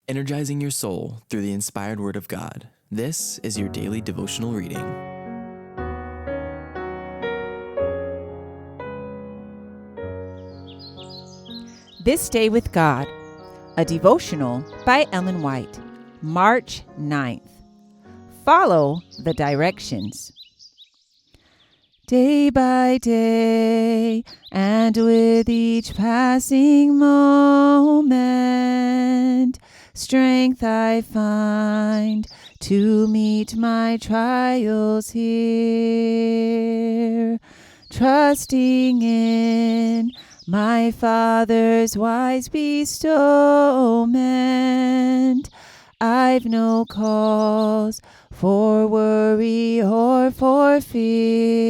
energizing your soul through the inspired Word of God. This is your daily devotional reading. This Day with God, a devotional by Ellen White, March 9th. Follow the directions. Day by day, and with each passing moment, strength I find to meet my trials here, trusting in my Father's wise bestowment. I've no cause for worry or for fear.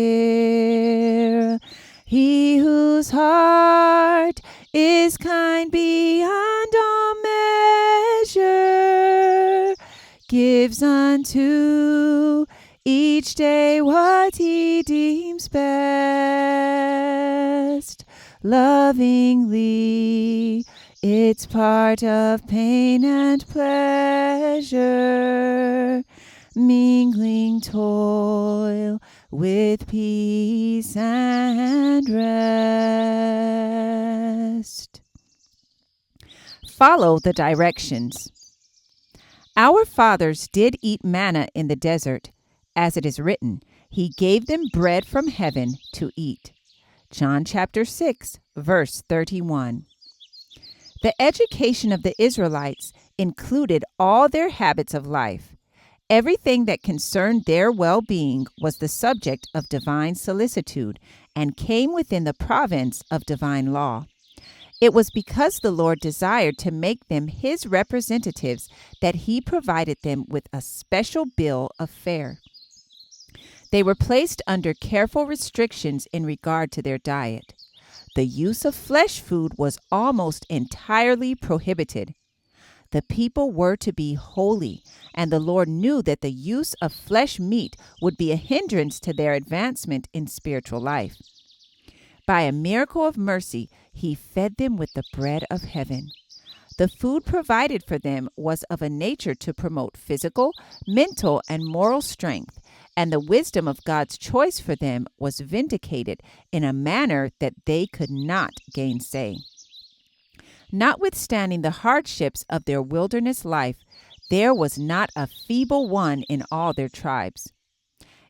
He whose heart is kind beyond all measure gives unto each day what he deems best. Lovingly, it's part of pain and pleasure, mingling toil with peace and rest. Follow the directions. Our fathers did eat manna in the desert, as it is written, He gave them bread from heaven to eat. John chapter 6, verse 31. The education of the Israelites included all their habits of life. Everything that concerned their well-being was the subject of divine solicitude and came within the province of divine law. It was because the Lord desired to make them His representatives that He provided them with a special bill of fare. They were placed under careful restrictions in regard to their diet. The use of flesh food was almost entirely prohibited. The people were to be holy, and the Lord knew that the use of flesh meat would be a hindrance to their advancement in spiritual life. By a miracle of mercy, He fed them with the bread of heaven. The food provided for them was of a nature to promote physical, mental, and moral strength, and the wisdom of God's choice for them was vindicated in a manner that they could not gainsay. Notwithstanding the hardships of their wilderness life, there was not a feeble one in all their tribes.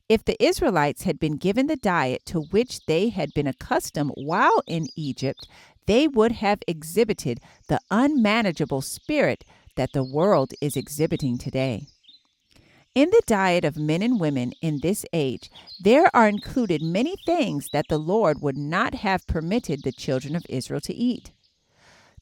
If the Israelites had been given the diet to which they had been accustomed while in Egypt, they would have exhibited the unmanageable spirit that the world is exhibiting today. In the diet of men and women in this age, there are included many things that the Lord would not have permitted the children of Israel to eat.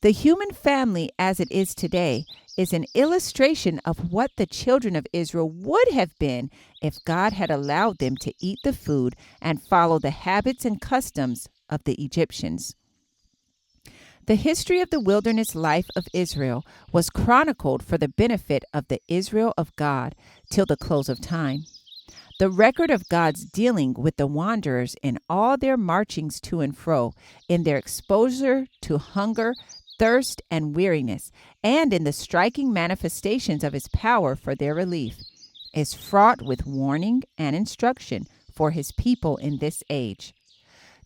The human family as it is today is an illustration of what the children of Israel would have been if God had allowed them to eat the food and follow the habits and customs of the Egyptians. The history of the wilderness life of Israel was chronicled for the benefit of the Israel of God till the close of time. The record of God's dealing with the wanderers in all their marchings to and fro, in their exposure to hunger, thirst, and weariness, and in the striking manifestations of His power for their relief, is fraught with warning and instruction for His people in this age.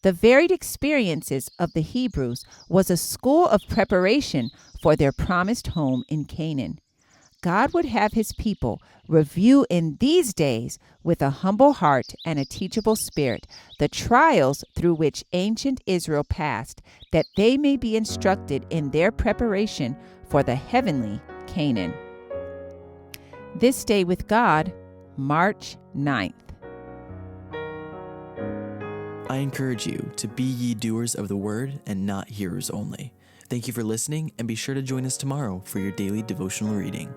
The varied experiences of the Hebrews was a school of preparation for their promised home in Canaan. God would have His people review in these days with a humble heart and a teachable spirit the trials through which ancient Israel passed, that they may be instructed in their preparation for the heavenly Canaan. This Day with God, March 9th. I encourage you to be ye doers of the word and not hearers only. Thank you for listening, and be sure to join us tomorrow for your daily devotional reading.